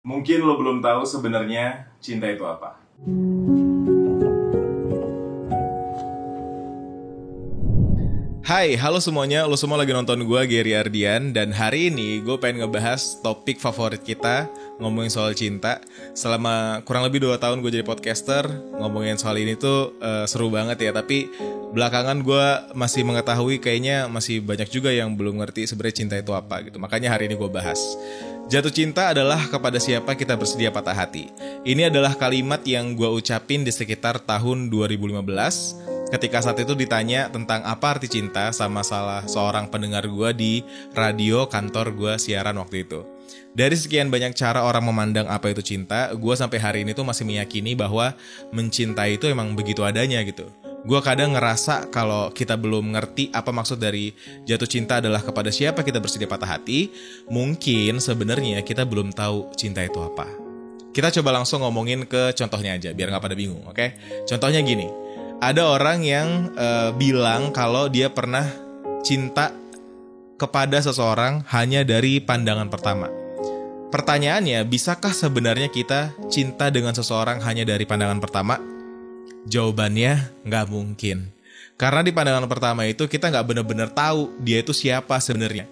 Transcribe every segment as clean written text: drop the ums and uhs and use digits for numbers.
Mungkin lo belum tahu sebenarnya cinta itu apa. Hai, halo semuanya, lo semua lagi nonton gue, Gary Ardian. Dan hari ini gue pengen ngebahas topik favorit kita, ngomongin soal cinta. Selama kurang lebih 2 tahun gue jadi podcaster, ngomongin soal ini tuh seru banget ya. Tapi belakangan gue masih mengetahui kayaknya masih banyak juga yang belum ngerti sebenarnya cinta itu apa gitu. Makanya hari ini gue bahas. Jatuh cinta adalah kepada siapa kita bersedia patah hati. Ini adalah kalimat yang gue ucapin di sekitar tahun 2015 ketika saat itu ditanya tentang apa arti cinta sama salah seorang pendengar gue di radio kantor gue siaran waktu itu. Dari sekian banyak cara orang memandang apa itu cinta, gue sampai hari ini tuh masih meyakini bahwa mencintai itu emang begitu adanya gitu. Gue kadang ngerasa kalau kita belum ngerti apa maksud dari jatuh cinta adalah kepada siapa kita bersedia patah hati, mungkin sebenarnya kita belum tahu cinta itu apa. Kita coba langsung ngomongin ke contohnya aja, biar gak pada bingung, oke? Contohnya gini, ada orang yang bilang kalau dia pernah cinta kepada seseorang hanya dari pandangan pertama. Pertanyaannya, bisakah sebenarnya kita cinta dengan seseorang hanya dari pandangan pertama? Jawabannya nggak mungkin. Karena di pandangan pertama itu kita nggak benar-benar tahu dia itu siapa sebenarnya.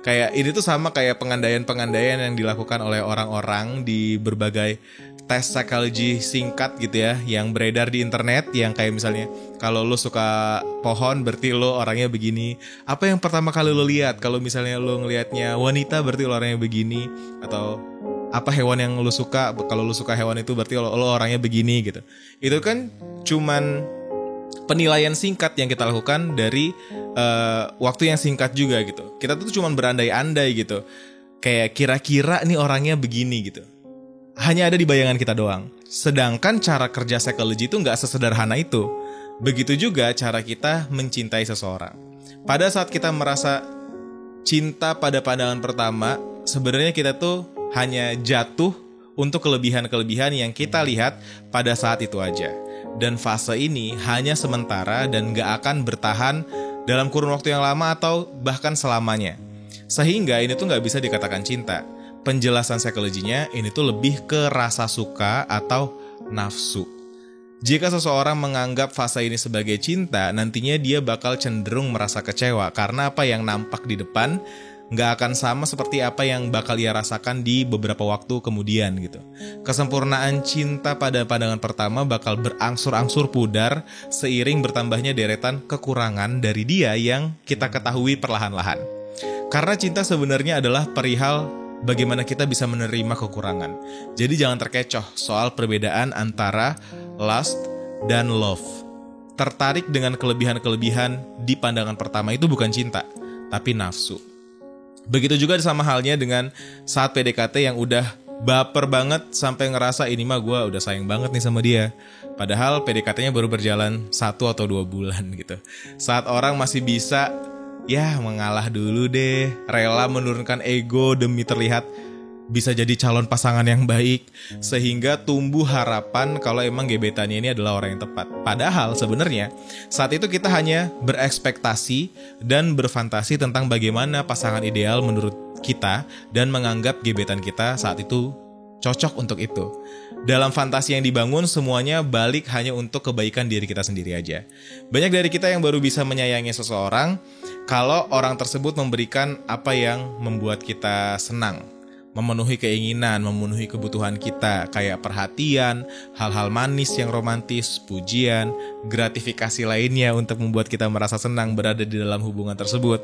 Kayak ini tuh sama kayak pengandaian-pengandaian yang dilakukan oleh orang-orang di berbagai tes psikologi singkat gitu ya, yang beredar di internet, yang kayak misalnya kalau lo suka pohon berarti lo orangnya begini. Apa yang pertama kali lo lihat? Kalau misalnya lo ngelihatnya wanita berarti lo orangnya begini. Atau apa hewan yang lo suka? Kalau lo suka hewan itu berarti lo orangnya begini gitu. Itu kan cuman penilaian singkat yang kita lakukan dari waktu yang singkat juga gitu. Kita tuh cuman berandai-andai gitu. Kayak kira-kira nih orangnya begini gitu. Hanya ada di bayangan kita doang. Sedangkan cara kerja psikologi itu nggak sesederhana itu. Begitu juga cara kita mencintai seseorang. Pada saat kita merasa cinta pada pandangan pertama, sebenarnya kita tuh hanya jatuh untuk kelebihan-kelebihan yang kita lihat pada saat itu aja. Dan fase ini hanya sementara dan nggak akan bertahan dalam kurun waktu yang lama atau bahkan selamanya. Sehingga ini tuh nggak bisa dikatakan cinta. Penjelasan psikologinya ini tuh lebih ke rasa suka atau nafsu. Jika seseorang menganggap fase ini sebagai cinta, nantinya dia bakal cenderung merasa kecewa karena apa yang nampak di depan nggak akan sama seperti apa yang bakal ia rasakan di beberapa waktu kemudian gitu. Kesempurnaan cinta pada pandangan pertama bakal berangsur-angsur pudar seiring bertambahnya deretan kekurangan dari dia yang kita ketahui perlahan-lahan. Karena cinta sebenarnya adalah perihal bagaimana kita bisa menerima kekurangan. Jadi jangan terkecoh soal perbedaan antara lust dan love. Tertarik dengan kelebihan-kelebihan di pandangan pertama itu bukan cinta, tapi nafsu. Begitu juga sama halnya dengan saat PDKT yang udah baper banget sampai ngerasa ini mah gue udah sayang banget nih sama dia. Padahal PDKT-nya baru berjalan 1 atau 2 bulan gitu. Saat orang masih bisa mengalah dulu deh, rela menurunkan ego demi terlihat bisa jadi calon pasangan yang baik, sehingga tumbuh harapan kalau emang gebetannya ini adalah orang yang tepat. Padahal sebenarnya saat itu kita hanya berekspektasi dan berfantasi tentang bagaimana pasangan ideal menurut kita dan menganggap gebetan kita saat itu cocok untuk itu. Dalam fantasi yang dibangun semuanya balik hanya untuk kebaikan diri kita sendiri aja. Banyak dari kita yang baru bisa menyayangi seseorang kalau orang tersebut memberikan apa yang membuat kita senang, memenuhi keinginan, memenuhi kebutuhan kita, kayak perhatian, hal-hal manis yang romantis, pujian, gratifikasi lainnya untuk membuat kita merasa senang berada di dalam hubungan tersebut.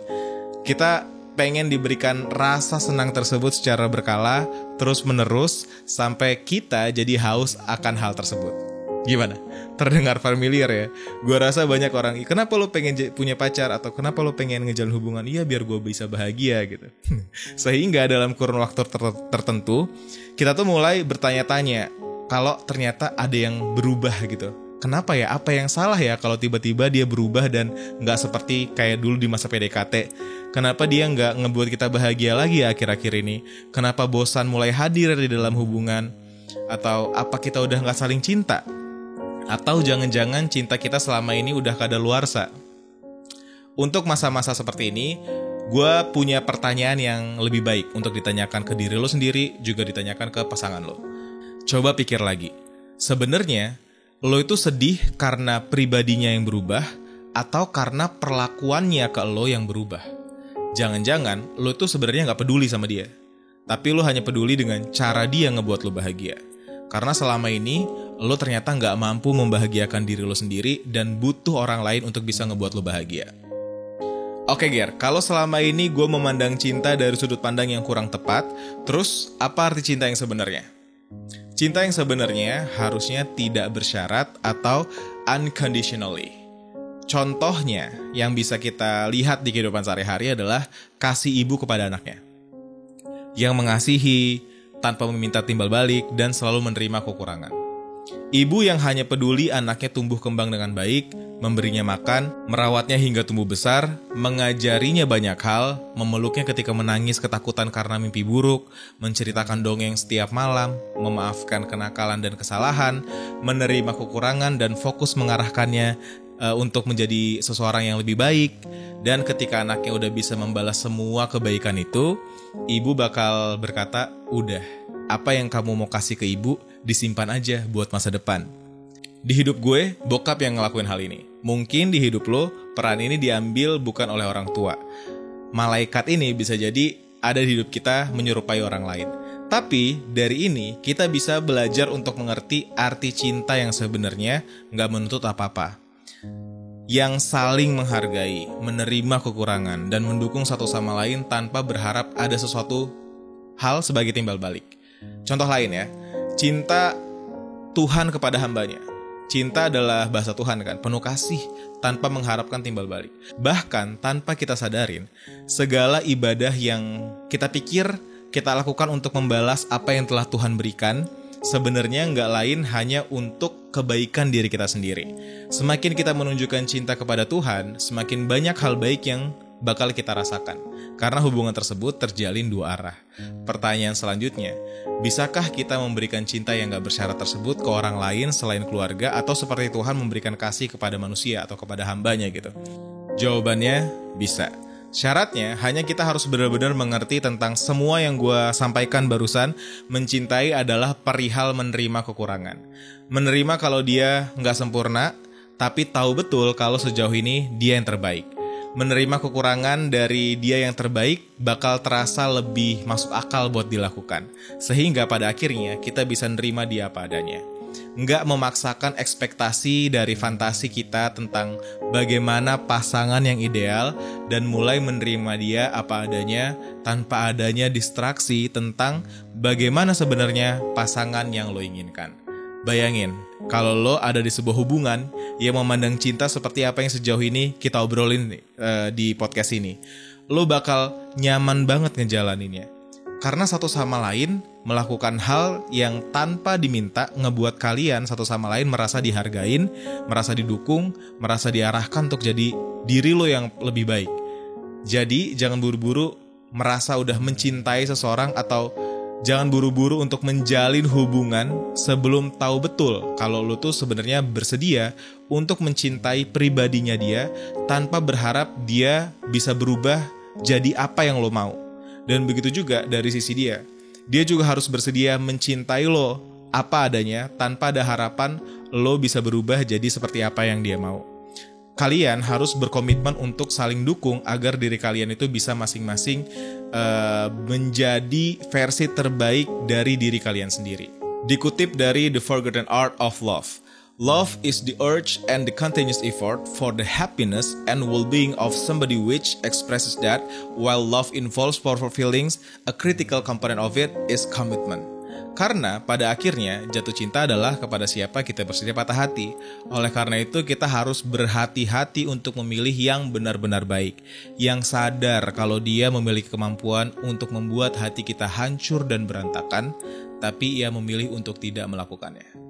Kita pengen diberikan rasa senang tersebut secara berkala, terus-menerus, sampai kita jadi haus akan hal tersebut. Gimana? Terdengar familiar ya? Gue rasa banyak orang, kenapa lo pengen punya pacar? Atau kenapa lo pengen ngejalin hubungan? Iya biar gue bisa bahagia gitu. Sehingga dalam kurun waktu tertentu, kita tuh mulai bertanya-tanya, kalau ternyata ada yang berubah gitu. Kenapa ya? Apa yang salah ya kalau tiba-tiba dia berubah dan gak seperti kayak dulu di masa PDKT? Kenapa dia gak ngebuat kita bahagia lagi ya akhir-akhir ini? Kenapa bosan mulai hadir di dalam hubungan? Atau apa kita udah gak saling cinta? Atau jangan-jangan cinta kita selama ini udah kadaluarsa? Untuk masa-masa seperti ini, gue punya pertanyaan yang lebih baik untuk ditanyakan ke diri lo sendiri, juga ditanyakan ke pasangan lo. Coba pikir lagi, sebenarnya lo itu sedih karena pribadinya yang berubah atau karena perlakuannya ke lo yang berubah? Jangan-jangan lo itu sebenarnya gak peduli sama dia, tapi lo hanya peduli dengan cara dia ngebuat lo bahagia. Karena selama ini lo ternyata gak mampu membahagiakan diri lo sendiri dan butuh orang lain untuk bisa ngebuat lo bahagia. Oke Ger, kalau selama ini gue memandang cinta dari sudut pandang yang kurang tepat, terus apa arti cinta yang sebenarnya? Cinta yang sebenarnya harusnya tidak bersyarat atau unconditionally. Contohnya yang bisa kita lihat di kehidupan sehari-hari adalah kasih ibu kepada anaknya, yang mengasihi tanpa meminta timbal balik dan selalu menerima kekurangan. Ibu yang hanya peduli anaknya tumbuh kembang dengan baik, memberinya makan, merawatnya hingga tumbuh besar, mengajarinya banyak hal, memeluknya ketika menangis ketakutan karena mimpi buruk, menceritakan dongeng setiap malam, memaafkan kenakalan dan kesalahan, menerima kekurangan dan fokus mengarahkannya untuk menjadi seseorang yang lebih baik. Dan ketika anaknya udah bisa membalas semua kebaikan itu, ibu bakal berkata, udah, apa yang kamu mau kasih ke ibu, disimpan aja buat masa depan. Di hidup gue, bokap yang ngelakuin hal ini. Mungkin di hidup lo, peran ini diambil bukan oleh orang tua. Malaikat ini bisa jadi ada di hidup kita menyerupai orang lain. Tapi dari ini, kita bisa belajar untuk mengerti arti cinta yang sebenarnya gak menuntut apa-apa. Yang saling menghargai, menerima kekurangan, dan mendukung satu sama lain tanpa berharap ada sesuatu hal sebagai timbal balik. Contoh lain ya, cinta Tuhan kepada hambanya. Cinta adalah bahasa Tuhan kan, penuh kasih tanpa mengharapkan timbal balik. Bahkan tanpa kita sadarin, segala ibadah yang kita pikir kita lakukan untuk membalas apa yang telah Tuhan berikan, sebenarnya nggak lain hanya untuk kebaikan diri kita sendiri. Semakin kita menunjukkan cinta kepada Tuhan, semakin banyak hal baik yang bakal kita rasakan. Karena hubungan tersebut terjalin dua arah. Pertanyaan selanjutnya, bisakah kita memberikan cinta yang gak bersyarat tersebut ke orang lain selain keluarga, atau seperti Tuhan memberikan kasih kepada manusia atau kepada hambanya gitu? Jawabannya, bisa. Syaratnya hanya kita harus benar-benar mengerti tentang semua yang gue sampaikan barusan. Mencintai adalah perihal menerima kekurangan. Menerima kalau dia gak sempurna, tapi tahu betul kalau sejauh ini dia yang terbaik. Menerima kekurangan dari dia yang terbaik bakal terasa lebih masuk akal buat dilakukan. Sehingga pada akhirnya kita bisa nerima dia apa adanya. Nggak memaksakan ekspektasi dari fantasi kita tentang bagaimana pasangan yang ideal, dan mulai menerima dia apa adanya tanpa adanya distraksi tentang bagaimana sebenarnya pasangan yang lo inginkan. Bayangin, kalau lo ada di sebuah hubungan yang memandang cinta seperti apa yang sejauh ini kita obrolin di podcast ini, lo bakal nyaman banget ngejalaninnya. Karena satu sama lain melakukan hal yang tanpa diminta ngebuat kalian satu sama lain merasa dihargain, merasa didukung, merasa diarahkan untuk jadi diri lo yang lebih baik. Jadi jangan buru-buru merasa udah mencintai seseorang, atau jangan buru-buru untuk menjalin hubungan sebelum tahu betul kalau lo tuh sebenarnya bersedia untuk mencintai pribadinya dia tanpa berharap dia bisa berubah jadi apa yang lo mau. Dan begitu juga dari sisi dia. Dia juga harus bersedia mencintai lo apa adanya tanpa ada harapan lo bisa berubah jadi seperti apa yang dia mau. Kalian harus berkomitmen untuk saling dukung agar diri kalian itu bisa masing-masing menjadi versi terbaik dari diri kalian sendiri. Dikutip dari The Forgotten Art of Love. Love is the urge and the continuous effort for the happiness and well-being of somebody, which expresses that while love involves powerful feelings, a critical component of it is commitment. Karena pada akhirnya jatuh cinta adalah kepada siapa kita bersedia patah hati. Oleh karena itu kita harus berhati-hati untuk memilih yang benar-benar baik, yang sadar kalau dia memiliki kemampuan untuk membuat hati kita hancur dan berantakan, tapi ia memilih untuk tidak melakukannya.